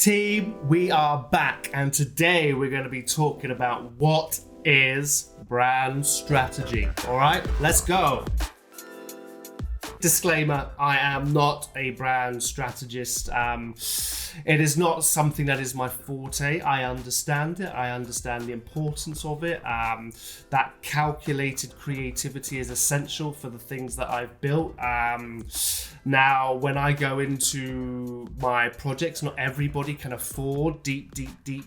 Team, we are back, and today we're going to be talking about what is brand strategy. All right, let's go. Disclaimer, I am not a brand strategist. It is not something that is my forte. I understand it. I understand the importance of it. That calculated creativity is essential for the things that I've built. Now, when I go into my projects, not everybody can afford deep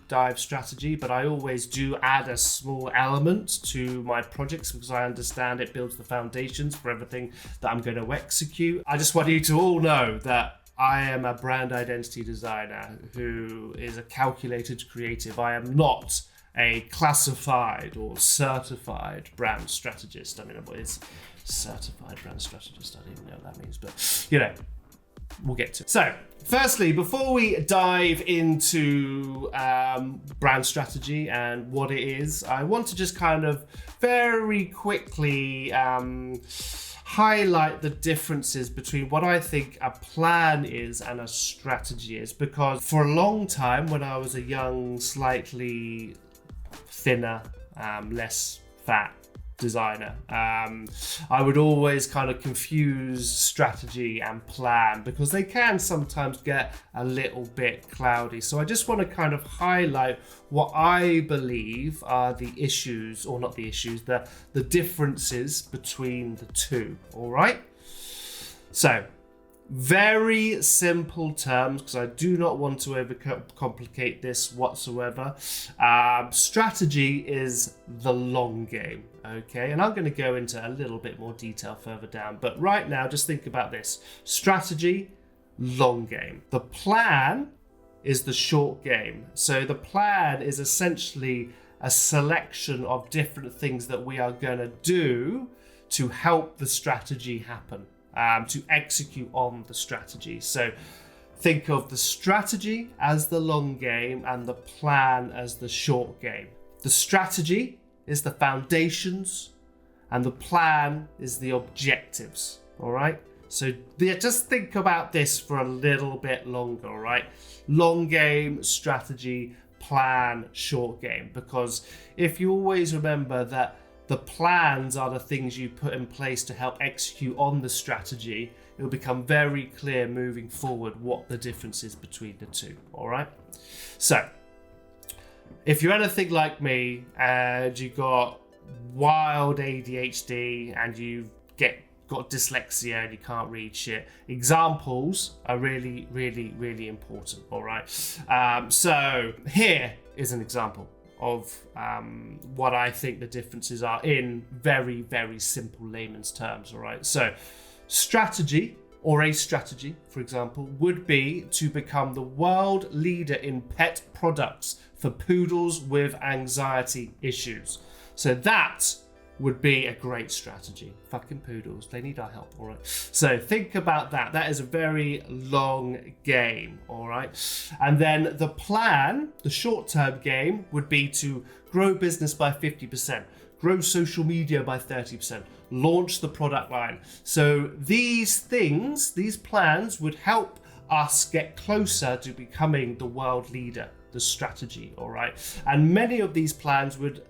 dive strategy, but I always do add a small element to my projects because I understand it builds the foundations for everything that I'm going to execute. I just want you to all know that I am a brand identity designer who is a calculated creative. I am not a classified or certified brand strategist. I mean, what is certified brand strategist? I don't even know what that means, but you know, we'll get to it. So, firstly, before we dive into brand strategy and what it is, I want to just kind of very quickly highlight the differences between what I think a plan is and a strategy is, because for a long time when I was a young, slightly thinner, less fat designer, I would always kind of confuse strategy and plan because they can sometimes get a little bit cloudy. So I just want to kind of highlight what I believe are the issues, or not the issues, the differences between the two. All right. So very simple terms, because I do not want to overcomplicate this whatsoever. Strategy is the long game, okay? And I'm going to go into a little bit more detail further down. But right now, just think about this. Strategy, long game. The plan is the short game. So the plan is essentially a selection of different things that we are going to do to help the strategy happen. To execute on the strategy. So think of the strategy as the long game and the plan as the short game. The strategy is the foundations and the plan is the objectives. All right. So just think about this for a little bit longer. All right. Long game, strategy, plan, short game. Because if you always remember that the plans are the things you put in place to help execute on the strategy, it will become very clear moving forward what the difference is between the two, all right? So, if you're anything like me and you got wild ADHD and you've got dyslexia and you can't read shit, examples are really, really, really important, all right? So, here is an example of what I think the differences are in very, very simple layman's terms, all right? So strategy, or a strategy, for example, would be to become the world leader in pet products for poodles with anxiety issues. So that would be a great strategy. Fucking poodles, they need our help, all right? So think about that. That is a very long game, all right? And then the plan, the short-term game, would be to grow business by 50%, grow social media by 30%, launch the product line. So these things, these plans would help us get closer to becoming the world leader, the strategy, all right? And many of these plans would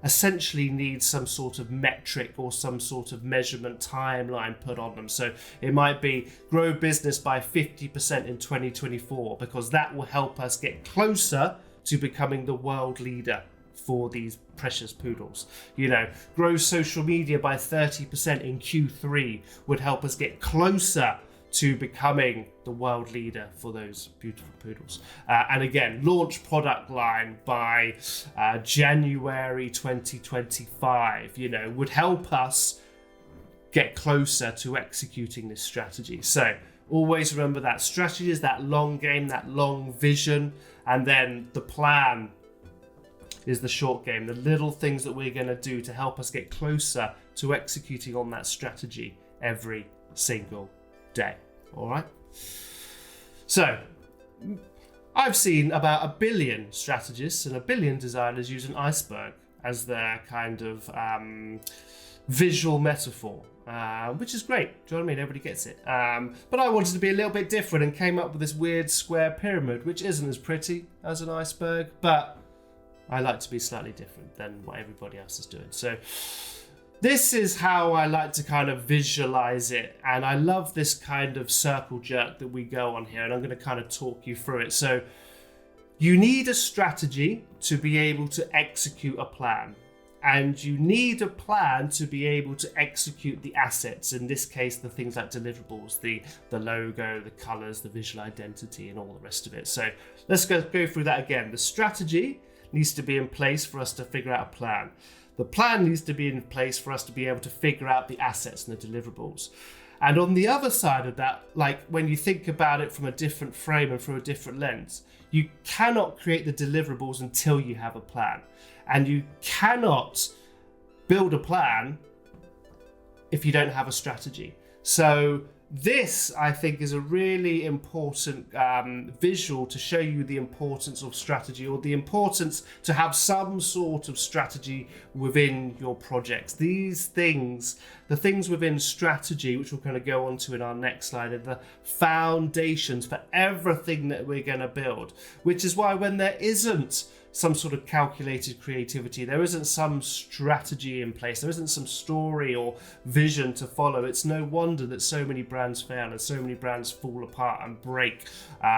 essentially need some sort of metric or some sort of measurement timeline put on them. So it might be grow business by 50% in 2024, because that will help us get closer to becoming the world leader for these precious poodles. You know, grow social media by 30% in Q3 would help us get closer to becoming the world leader for those beautiful poodles. And again, launch product line by January 2025, you know, would help us get closer to executing this strategy. So always remember that strategy is that long game, that long vision, and then the plan is the short game, the little things that we're going to do to help us get closer to executing on that strategy every single day. All right. So I've seen about 1 billion strategists and 1 billion designers use an iceberg as their kind of visual metaphor. which is great. Do you know what I mean? Everybody gets it. But I wanted to be a little bit different and came up with this weird square pyramid, which isn't as pretty as an iceberg, but I like to be slightly different than what everybody else is doing. So this is how I like to kind of visualize it. And I love this kind of circle jerk that we go on here. And I'm going to kind of talk you through it. So you need a strategy to be able to execute a plan. And you need a plan to be able to execute the assets. In this case, the things like deliverables, the logo, the colors, the visual identity, and all the rest of it. So let's go through that again. The strategy needs to be in place for us to figure out a plan. The plan needs to be in place for us to be able to figure out the assets and the deliverables. And on the other side of that, like when you think about it from a different frame and through a different lens, you cannot create the deliverables until you have a plan. And you cannot build a plan if you don't have a strategy. So this, I think, is a really important visual to show you the importance of strategy, or the importance to have some sort of strategy within your projects. These things, the things within strategy, which we're going to go on to in our next slide, are the foundations for everything that we're going to build, which is why when there isn't some sort of calculated creativity, there isn't some strategy in place, there isn't some story or vision to follow, it's no wonder that so many brands fail and so many brands fall apart and break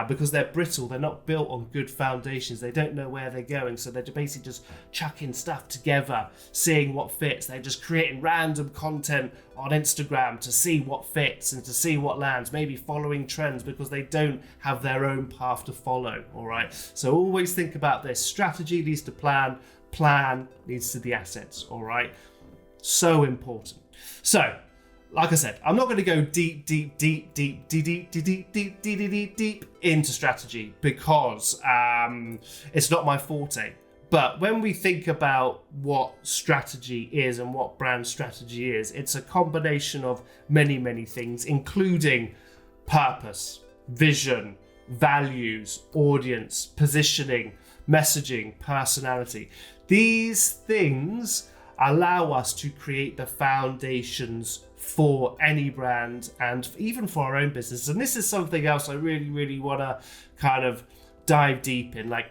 because they're brittle, they're not built on good foundations, they don't know where they're going, so they're basically just chucking stuff together, seeing what fits. They're just creating random content on Instagram to see what fits and to see what lands, maybe following trends because they don't have their own path to follow. All right, so always think about this. Strategy leads to plan, plan leads to the assets. All right, so important. So like I said, I'm not going to go deep into strategy because it's not my forte. But when we think about what strategy is and what brand strategy is, it's a combination of many, many things, including purpose, vision, values, audience, positioning, messaging, personality. These things allow us to create the foundations for any brand and even for our own business. And this is something else I really, really want to kind of dive deep in. Like,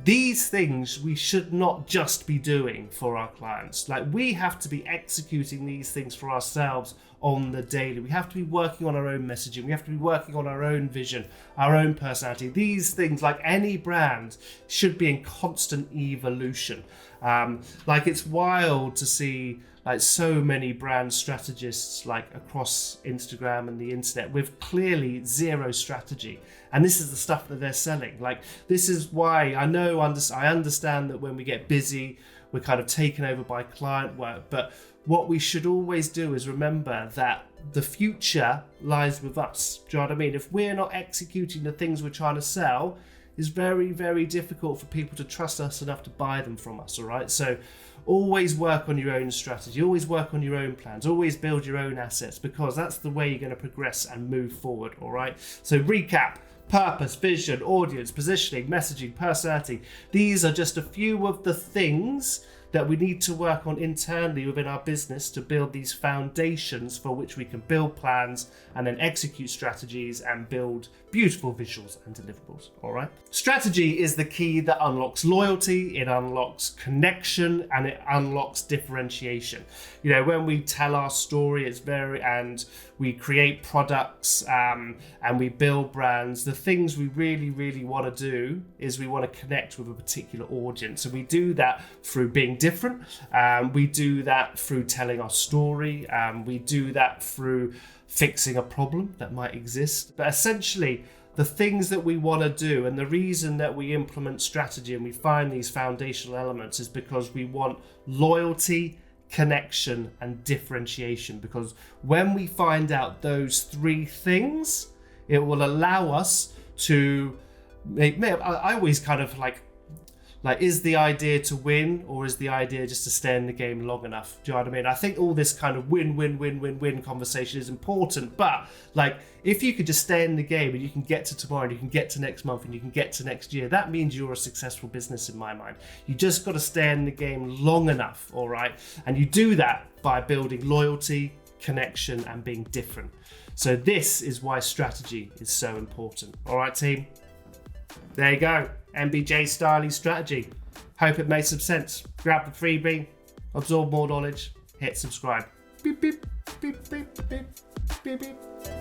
these things we should not just be doing for our clients. Like, we have to be executing these things for ourselves on the daily. We have to be working on our own messaging. We have to be working on our own vision, our own personality. These things, like any brand, should be in constant evolution. Like, it's wild to see like so many brand strategists like across Instagram and the internet with clearly zero strategy. And this is the stuff that they're selling. Like, this is why I understand that when we get busy, we're kind of taken over by client work. But what we should always do is remember that the future lies with us. Do you know what I mean? If we're not executing the things we're trying to sell, it's very, very difficult for people to trust us enough to buy them from us, all right? So always work on your own strategy, always work on your own plans, always build your own assets, because that's the way you're going to progress and move forward, all right? So recap: purpose, vision, audience, positioning, messaging, personality. These are just a few of the things that we need to work on internally within our business to build these foundations for which we can build plans and then execute strategies and build beautiful visuals and deliverables. All right. Strategy is the key that unlocks loyalty, it unlocks connection, and it unlocks differentiation. You know, when we tell our story, and we create products and we build brands, the things we really, really want to do is we want to connect with a particular audience. And we do that through being different. We do that through telling our story. We do that through fixing a problem that might exist. But essentially, the things that we want to do and the reason that we implement strategy and we find these foundational elements is because we want loyalty, connection, and differentiation. Because when we find out those three things, it will allow us to make. I always kind of like, is the idea to win, or is the idea just to stay in the game long enough? Do you know what I mean? I think all this kind of win conversation is important, but like, if you could just stay in the game and you can get to tomorrow and you can get to next month and you can get to next year, that means you're a successful business in my mind. You just got to stay in the game long enough, all right? And you do that by building loyalty, connection and being different. So this is why strategy is so important. All right, team. There you go. MBJ styling strategy. Hope it made some sense. Grab the freebie, absorb more knowledge, hit subscribe. Beep, beep, beep, beep, beep, beep, beep.